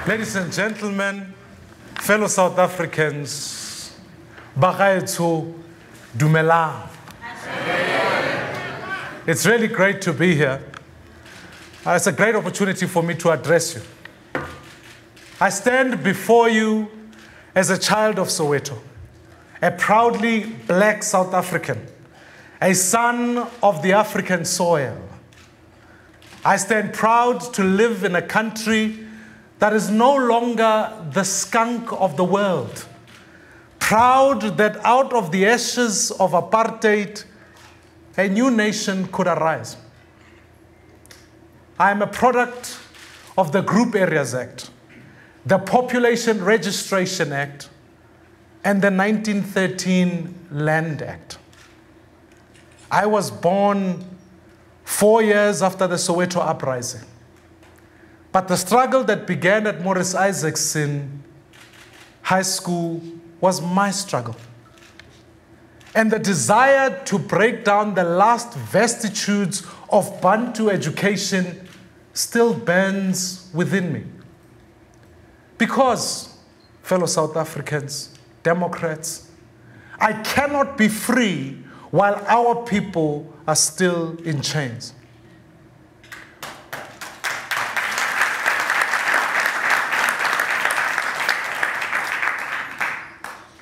Ladies and gentlemen, fellow South Africans, Bagaetso Dumelang. It's really great to be here. It's a great opportunity for me to address you. I stand before you as a child of Soweto, a proudly black South African, a son of the African soil. I stand proud to live in a country that is no longer the skunk of the world. Proud that out of the ashes of apartheid, a new nation could arise. I am a product of the Group Areas Act, the Population Registration Act, and the 1913 Land Act. I was born 4 years after the Soweto uprising. But the struggle that began at Morris Isaacson High School was my struggle. And the desire to break down the last vestiges of Bantu education still burns within me. Because, fellow South Africans, Democrats, I cannot be free while our people are still in chains.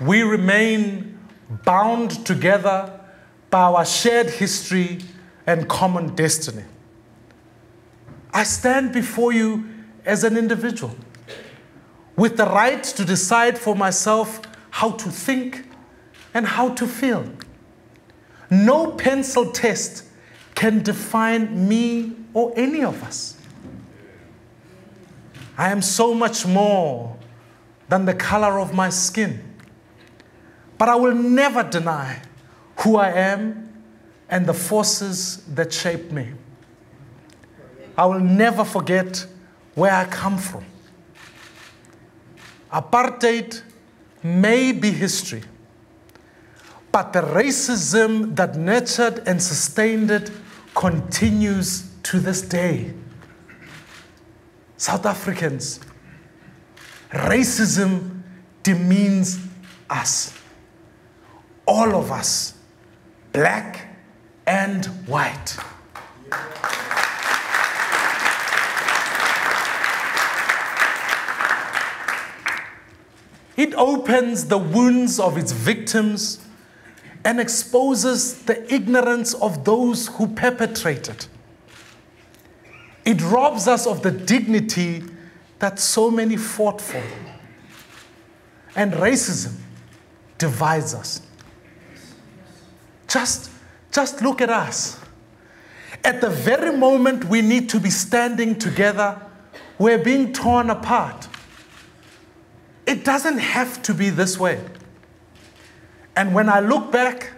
We remain bound together by our shared history and common destiny. I stand before you as an individual with the right to decide for myself how to think and how to feel. No pencil test can define me or any of us. I am so much more than the color of my skin. But I will never deny who I am and the forces that shape me. I will never forget where I come from. Apartheid may be history, but the racism that nurtured and sustained it continues to this day. South Africans, racism demeans us. All of us, black and white. It opens the wounds of its victims and exposes the ignorance of those who perpetrated. It robs us of the dignity that so many fought for. And racism divides us. Just look at us. At the very moment we need to be standing together, we're being torn apart. It doesn't have to be this way. And when I look back,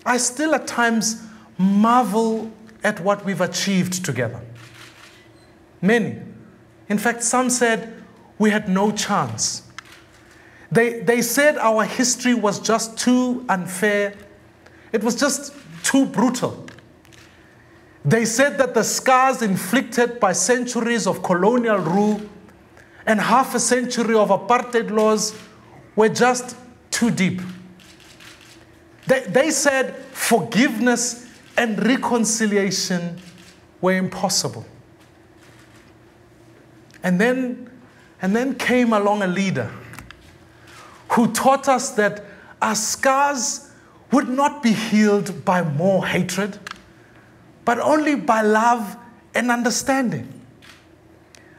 I still at times marvel at what we've achieved together. Many. In fact, some said we had no chance. They said our history was just too unfair. It was just too brutal. They said that the scars inflicted by centuries of colonial rule and half a century of apartheid laws were just too deep. They said forgiveness and reconciliation were impossible. And then came along a leader who taught us that our scars would not be healed by more hatred, but only by love and understanding.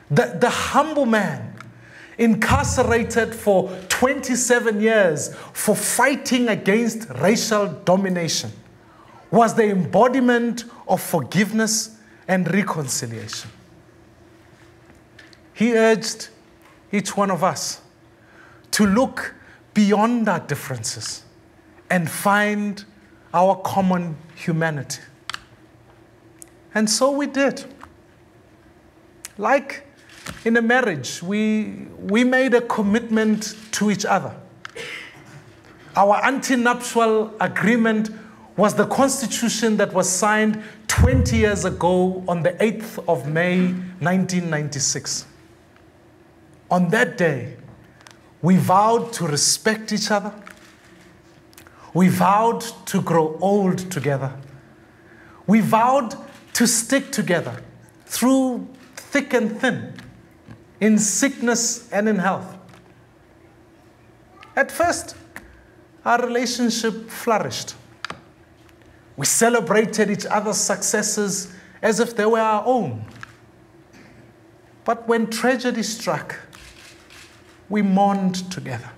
The humble man, incarcerated for 27 years for fighting against racial domination, was the embodiment of forgiveness and reconciliation. He urged each one of us to look beyond our differences and find our common humanity. And so we did. Like in a marriage, we made a commitment to each other. Our anti-nuptial agreement was the constitution that was signed 20 years ago on the 8th of May, 1996. On that day, we vowed to respect each other. We vowed to grow old together. We vowed to stick together through thick and thin, in sickness and in health. At first, our relationship flourished. We celebrated each other's successes as if they were our own. But when tragedy struck, we mourned together.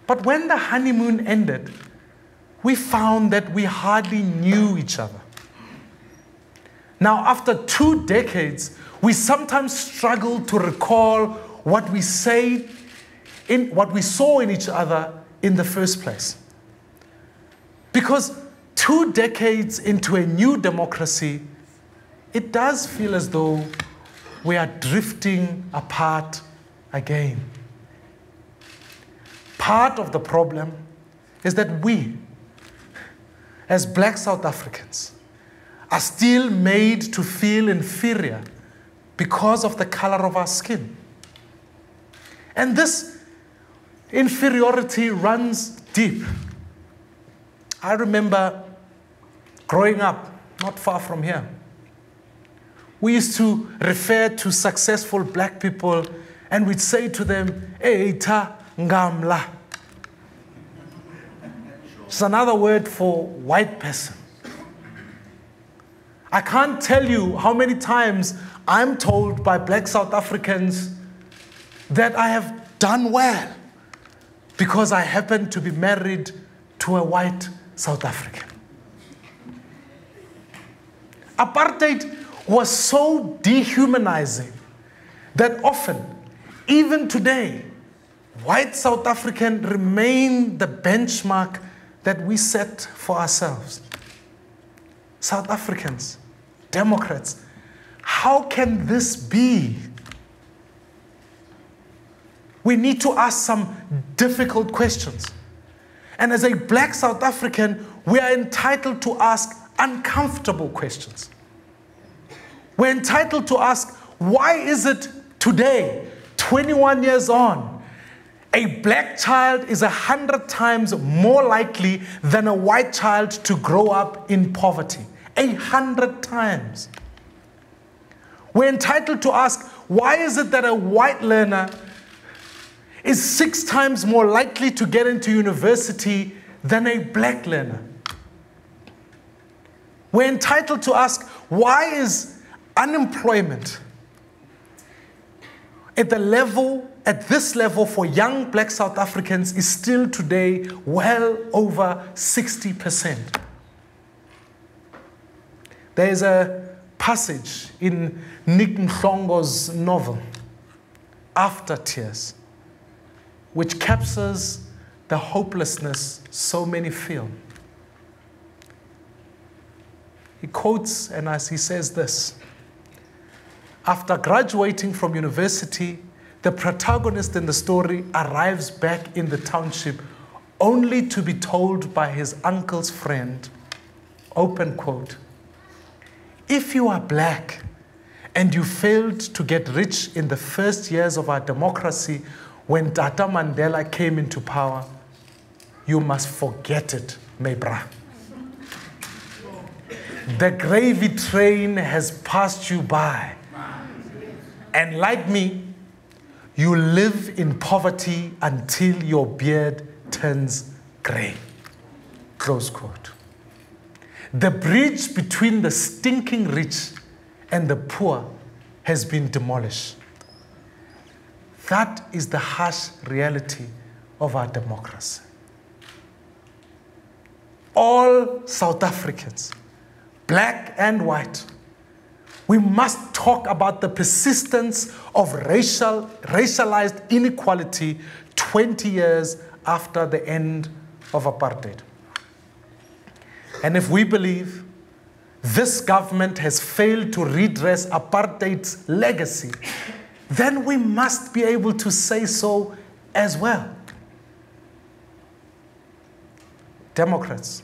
But when the honeymoon ended, we found that we hardly knew each other. Now, after 2 decades, we sometimes struggle to recall what we saw in each other in the first place. Because 2 decades into a new democracy, it does feel as though we are drifting apart again. Part of the problem is that we, as Black South Africans, are still made to feel inferior because of the color of our skin. And this inferiority runs deep. I remember growing up not far from here. We used to refer to successful black people and we'd say to them, "Eita ngamla." It's another word for white person. I can't tell you how many times I'm told by Black South Africans that I have done well because I happen to be married to a white South African. Apartheid was so dehumanizing that often, even today, white South African remain the benchmark that we set for ourselves. South Africans, Democrats, how can this be? We need to ask some difficult questions. And as a Black South African, we are entitled to ask uncomfortable questions. We're entitled to ask, why is it today, 21 years on, a black child is 100 times more likely than a white child to grow up in poverty? 100 times. We're entitled to ask, why is it that a white learner is 6 times more likely to get into university than a black learner? We're entitled to ask, why is unemployment at this level for young Black South Africans is still today well over 60%. There is a passage in Nick Mhlongo's novel, After Tears, which captures the hopelessness so many feel. He quotes, and as he says this, after graduating from university, the protagonist in the story arrives back in the township only to be told by his uncle's friend, open quote, "If you are black and you failed to get rich in the first years of our democracy when Tata Mandela came into power, you must forget it, my bra. The gravy train has passed you by. And like me, you live in poverty until your beard turns gray." Close quote. The bridge between the stinking rich and the poor has been demolished. That is the harsh reality of our democracy. All South Africans, black and white, we must talk about the persistence of racialized inequality 20 years after the end of apartheid. And if we believe this government has failed to redress apartheid's legacy, then we must be able to say so as well. Democrats,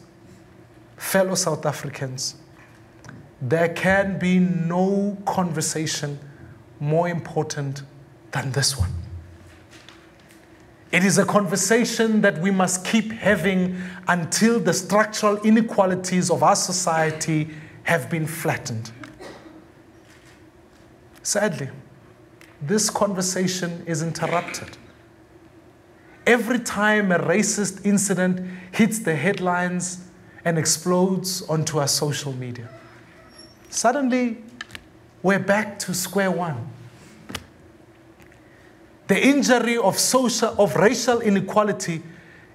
fellow South Africans, there can be no conversation more important than this one. It is a conversation that we must keep having until the structural inequalities of our society have been flattened. Sadly, this conversation is interrupted. Every time a racist incident hits the headlines and explodes onto our social media, suddenly we're back to square one. The injury of racial inequality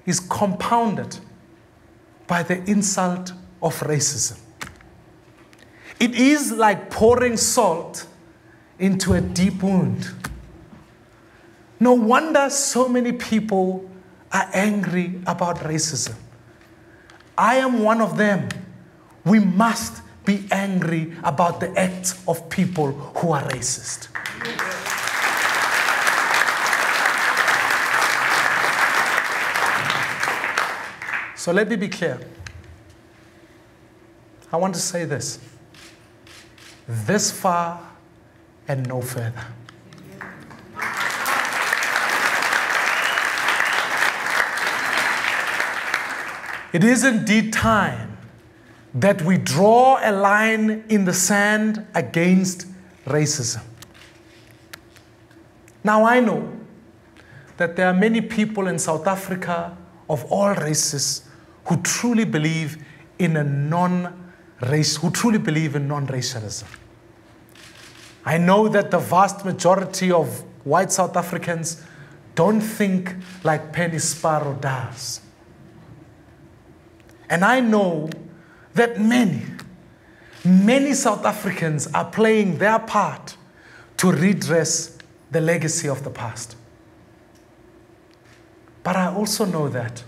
is compounded by the insult of racism. It is like pouring salt into a deep wound. No wonder so many people are angry about racism. I am one of them. We must be angry about the acts of people who are racist. So let me be clear. I want to say this. This far and no further. It is indeed time that we draw a line in the sand against racism. Now I know that there are many people in South Africa of all races who truly believe in non-racialism. I know that the vast majority of white South Africans don't think like Penny Sparrow does. And I know that many South Africans are playing their part to redress the legacy of the past. But I also know that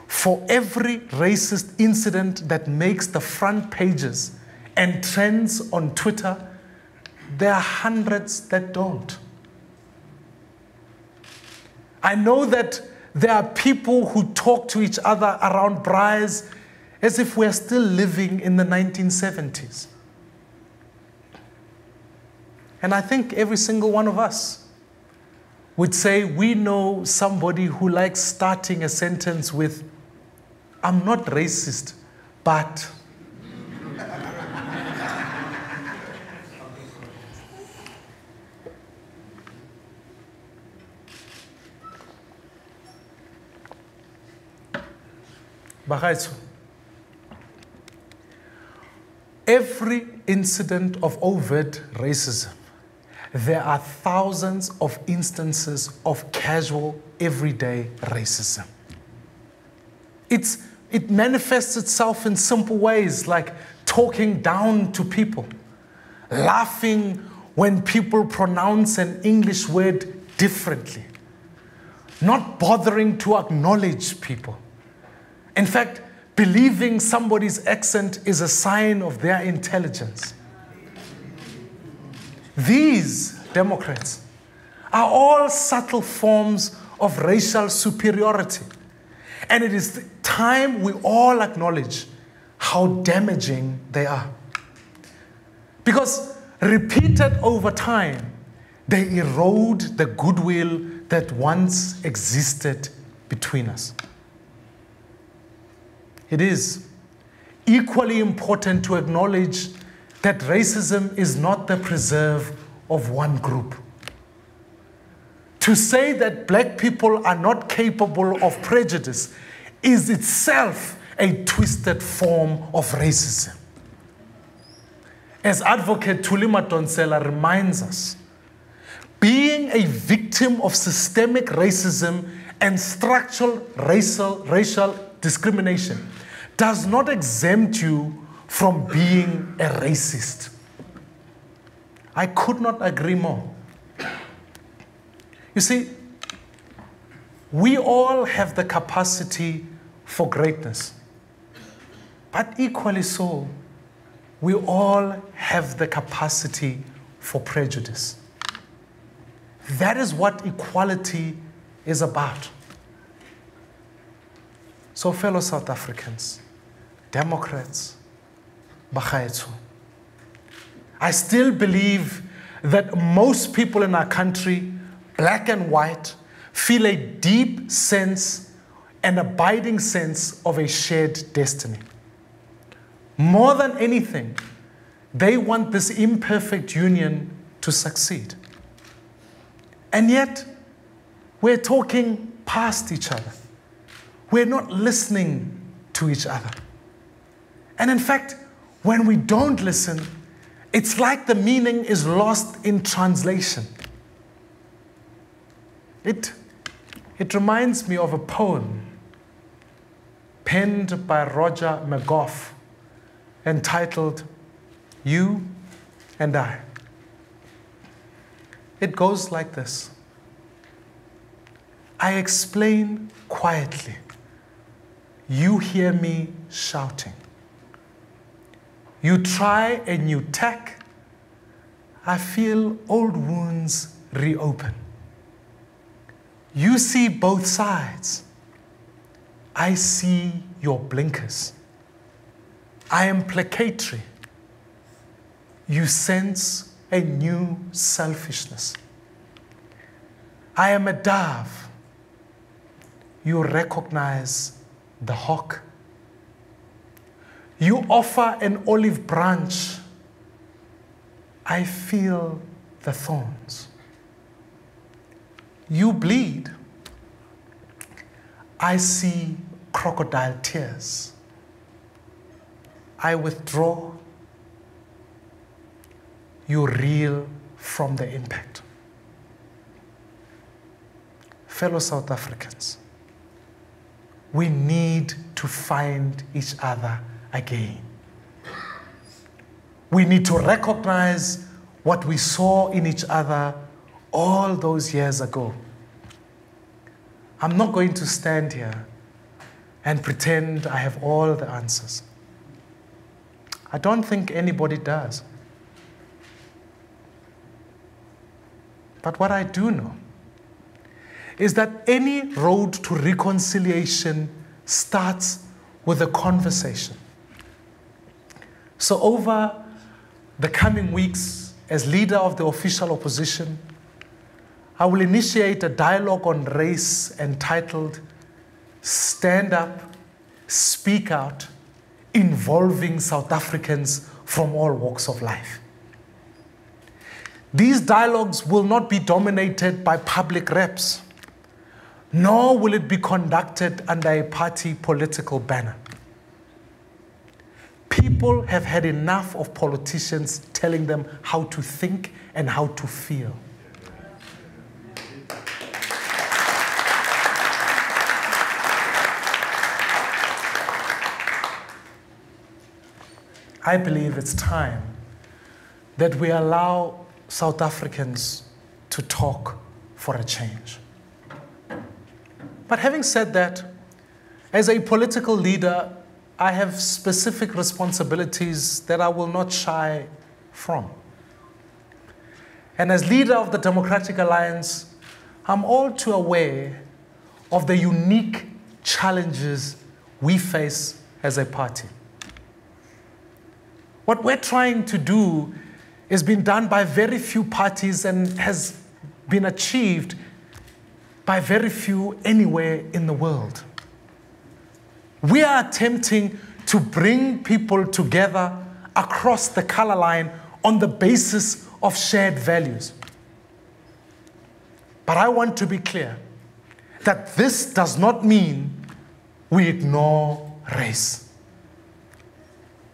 for every racist incident that makes the front pages and trends on Twitter, there are hundreds that don't. I know that there are people who talk to each other around braais as if we're still living in the 1970s. And I think every single one of us would say we know somebody who likes starting a sentence with, "I'm not racist, but..." Bagaetsho, every incident of overt racism, there are thousands of instances of casual, everyday racism. It manifests itself in simple ways like talking down to people, laughing when people pronounce an English word differently, not bothering to acknowledge people. In fact, believing somebody's accent is a sign of their intelligence. These, Democrats, are all subtle forms of racial superiority. And it is time we all acknowledge how damaging they are. Because repeated over time, they erode the goodwill that once existed between us. It is equally important to acknowledge that racism is not the preserve of one group. To say that black people are not capable of prejudice is itself a twisted form of racism. As Advocate Thuli Madonsela reminds us, being a victim of systemic racism and structural racial discrimination does not exempt you from being a racist. I could not agree more. You see, we all have the capacity for greatness, but equally so, we all have the capacity for prejudice. That is what equality is about. So, fellow South Africans, Democrats, bagaetsho, I still believe that most people in our country, black and white, feel a deep sense, an abiding sense of a shared destiny. More than anything, they want this imperfect union to succeed. And yet, we're talking past each other. We're not listening to each other. And in fact, when we don't listen, it's like the meaning is lost in translation. It reminds me of a poem penned by Roger McGough entitled, You and I. It goes like this. I explain quietly. You hear me shouting. You try a new tack. I feel old wounds reopen. You see both sides. I see your blinkers. I am placatory. You sense a new selfishness. I am a dove. You recognize the hawk. You offer an olive branch. I feel the thorns. You bleed. I see crocodile tears. I withdraw. You reel from the impact. Fellow South Africans, we need to find each other again. We need to recognize what we saw in each other all those years ago. I'm not going to stand here and pretend I have all the answers. I don't think anybody does. But what I do know is that any road to reconciliation starts with a conversation. So over the coming weeks, as leader of the official opposition, I will initiate a dialogue on race entitled Stand Up, Speak Out, involving South Africans from all walks of life. These dialogues will not be dominated by public reps, nor will it be conducted under a party political banner. People have had enough of politicians telling them how to think and how to feel. I believe it's time that we allow South Africans to talk for a change. But having said that, as a political leader, I have specific responsibilities that I will not shy from. And as leader of the Democratic Alliance, I'm all too aware of the unique challenges we face as a party. What we're trying to do is being done by very few parties and has been achieved by very few anywhere in the world. We are attempting to bring people together across the color line on the basis of shared values. But I want to be clear that this does not mean we ignore race.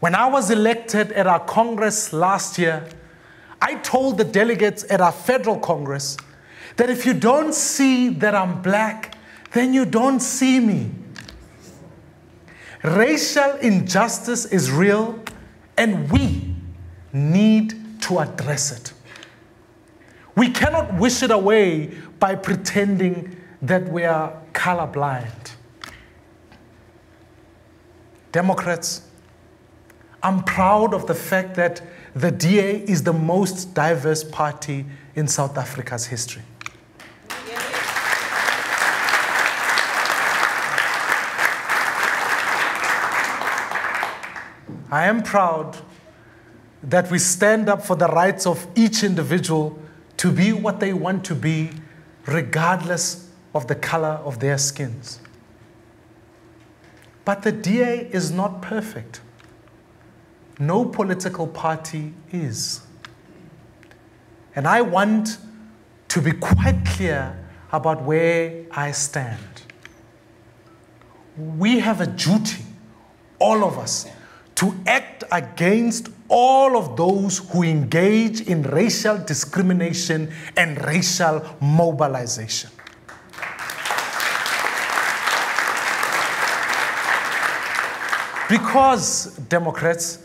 When I was elected at our Congress last year, I told the delegates at our federal Congress that if you don't see that I'm black, then you don't see me. Racial injustice is real, and we need to address it. We cannot wish it away by pretending that we are colorblind. Democrats, I'm proud of the fact that the DA is the most diverse party in South Africa's history. I am proud that we stand up for the rights of each individual to be what they want to be, regardless of the color of their skins. But the DA is not perfect. No political party is. And I want to be quite clear about where I stand. We have a duty, all of us, to act against all of those who engage in racial discrimination and racial mobilization. Because, Democrats,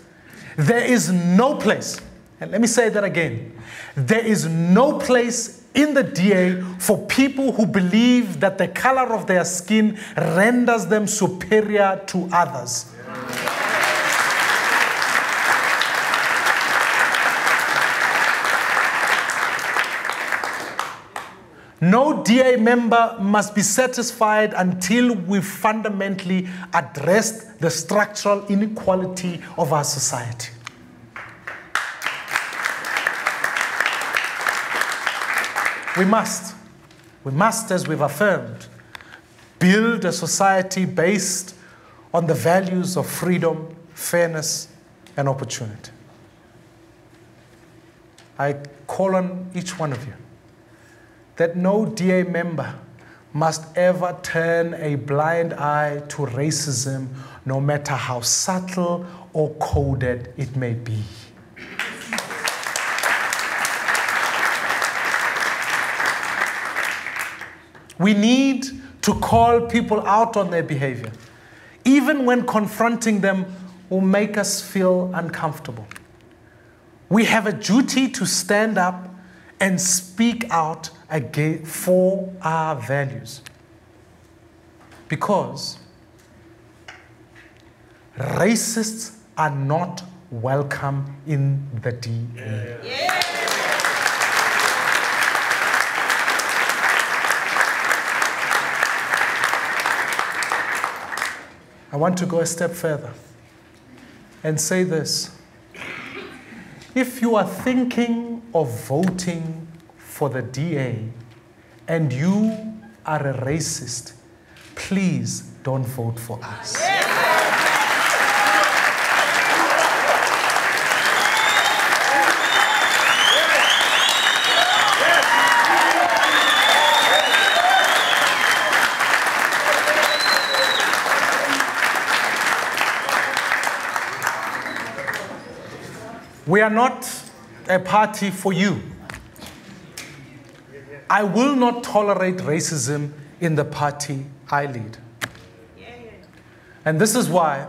there is no place, and let me say that again, there is no place in the DA for people who believe that the color of their skin renders them superior to others. No DA member must be satisfied until we've fundamentally addressed the structural inequality of our society. We must, as we've affirmed, build a society based on the values of freedom, fairness, and opportunity. I call on each one of you that no DA member must ever turn a blind eye to racism, no matter how subtle or coded it may be. We need to call people out on their behavior, even when confronting them will make us feel uncomfortable. We have a duty to stand up and speak out again for our values. Because racists are not welcome in the DA. Yeah. I want to go a step further and say this. If you are thinking of voting for the DA and you are a racist, please don't vote for us. We are not a party for you. I will not tolerate racism in the party I lead. And this is why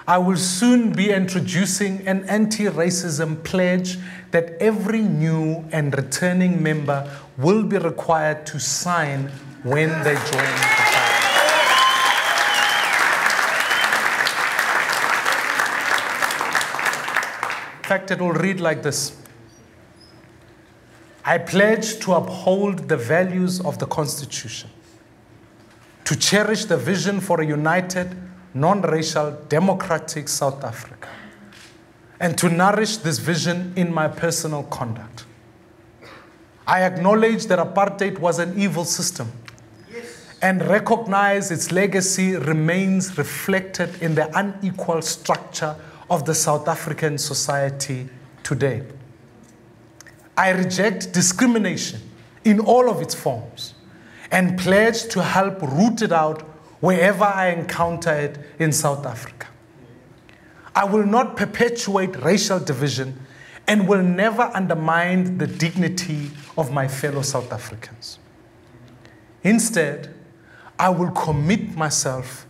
I will soon be introducing an anti-racism pledge that every new and returning member will be required to sign when they join the party. In fact, it will read like this. I pledge to uphold the values of the Constitution, to cherish the vision for a united, non-racial, democratic South Africa, and to nourish this vision in my personal conduct. I acknowledge that apartheid was an evil system, and recognize its legacy remains reflected in the unequal structure of the South African society today. I reject discrimination in all of its forms and pledge to help root it out wherever I encounter it in South Africa. I will not perpetuate racial division and will never undermine the dignity of my fellow South Africans. Instead, I will commit myself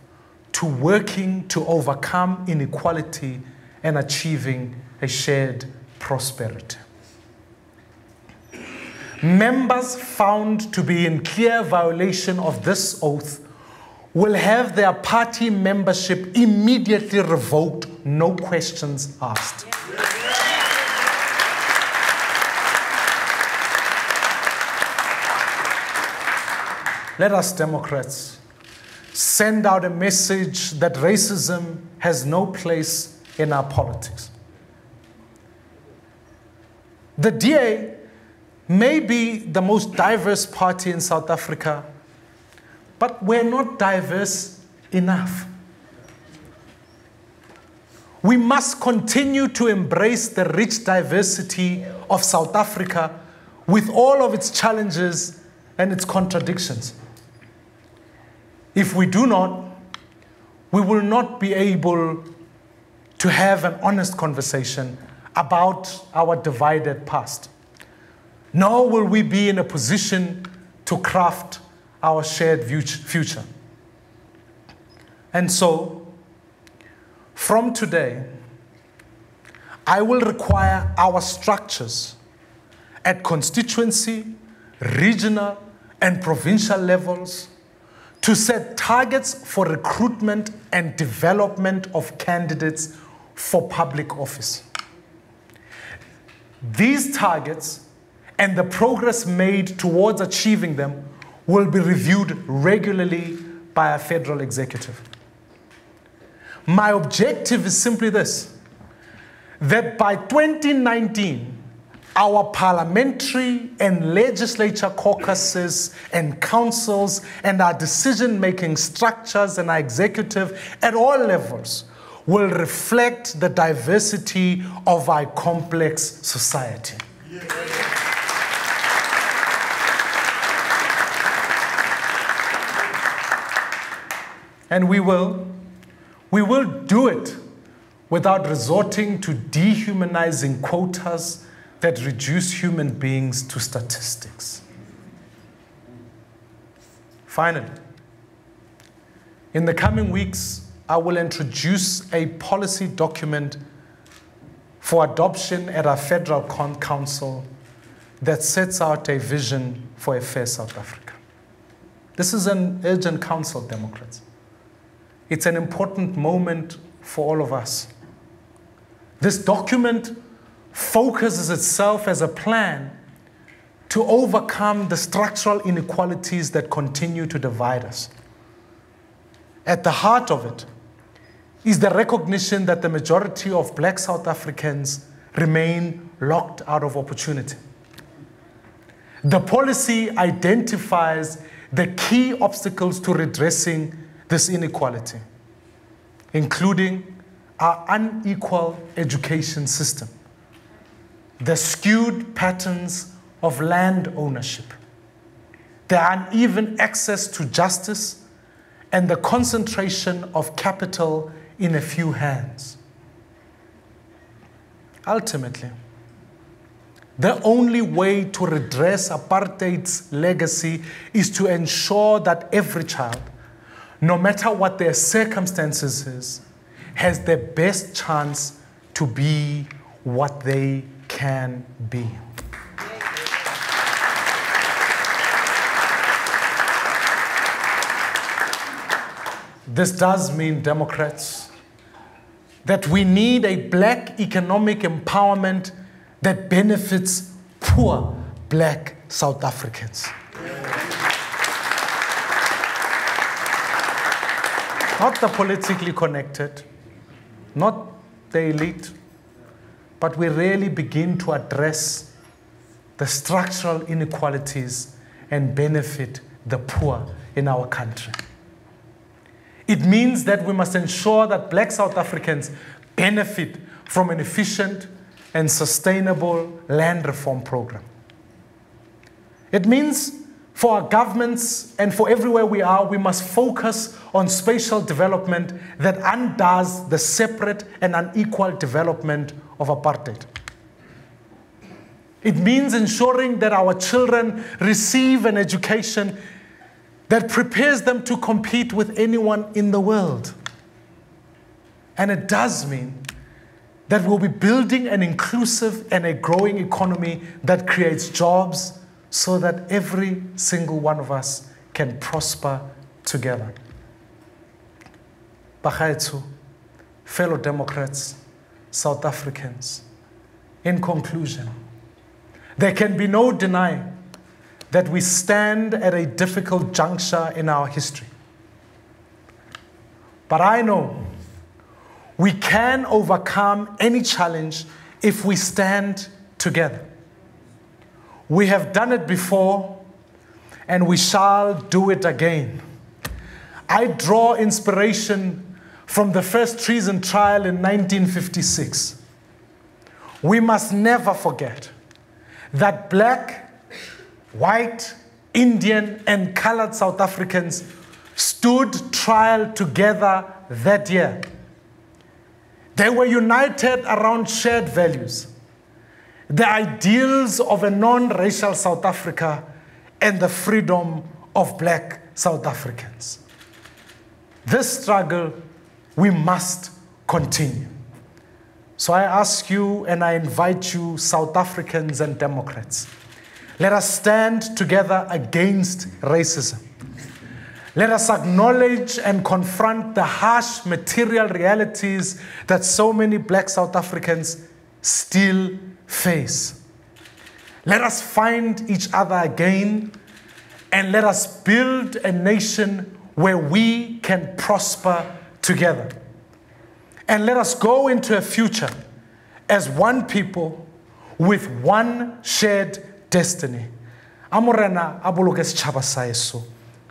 to working to overcome inequality and achieving a shared prosperity. Members found to be in clear violation of this oath will have their party membership immediately revoked, no questions asked. Let us, Democrats, send out a message that racism has no place in our politics. The DA may be the most diverse party in South Africa, but we're not diverse enough. We must continue to embrace the rich diversity of South Africa with all of its challenges and its contradictions. If we do not, we will not be able to have an honest conversation about our divided past. Nor will we be in a position to craft our shared future. And so, from today, I will require our structures at constituency, regional, and provincial levels to set targets for recruitment and development of candidates for public office. These targets and the progress made towards achieving them will be reviewed regularly by our federal executive. My objective is simply this, that by 2019, our parliamentary and legislature caucuses and councils and our decision-making structures and our executive at all levels will reflect the diversity of our complex society. And we will do it without resorting to dehumanizing quotas that reduce human beings to statistics. Finally, in the coming weeks, I will introduce a policy document for adoption at our Federal Council that sets out a vision for a fair South Africa. This is an urgent council, Democrats. It's an important moment for all of us. This document focuses itself as a plan to overcome the structural inequalities that continue to divide us. At the heart of it is the recognition that the majority of Black South Africans remain locked out of opportunity. The policy identifies the key obstacles to redressing this inequality, including our unequal education system, the skewed patterns of land ownership, the uneven access to justice, and the concentration of capital in a few hands. Ultimately, the only way to redress apartheid's legacy is to ensure that every child, no matter what their circumstances is, has the best chance to be what they can be. This does mean, Democrats, that we need a Black economic empowerment that benefits poor Black South Africans. Not the politically connected, not the elite, but we really begin to address the structural inequalities and benefit the poor in our country. It means that we must ensure that Black South Africans benefit from an efficient and sustainable land reform program. It means for our governments and for everywhere we are, we must focus on spatial development that undoes the separate and unequal development of apartheid. It means ensuring that our children receive an education that prepares them to compete with anyone in the world. And it does mean that we'll be building an inclusive and a growing economy that creates jobs so that every single one of us can prosper together. Bagaetsho, fellow Democrats, South Africans, in conclusion, there can be no denying that we stand at a difficult juncture in our history. But I know we can overcome any challenge if we stand together. We have done it before, and we shall do it again. I draw inspiration from the first treason trial in 1956. We must never forget that black, white, Indian, and colored South Africans stood trial together that year. They were united around shared values, the ideals of a non-racial South Africa and the freedom of black South Africans. This struggle we must continue. So I ask you and I invite you, South Africans and Democrats, let us stand together against racism. Let us acknowledge and confront the harsh material realities that so many black South Africans still face. Let us find each other again, and let us build a nation where we can prosper together. And let us go into a future as one people with one shared destiny.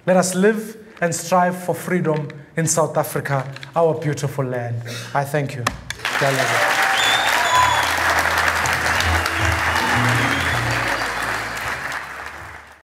Let us live and strive for freedom in South Africa, our beautiful land. I thank you.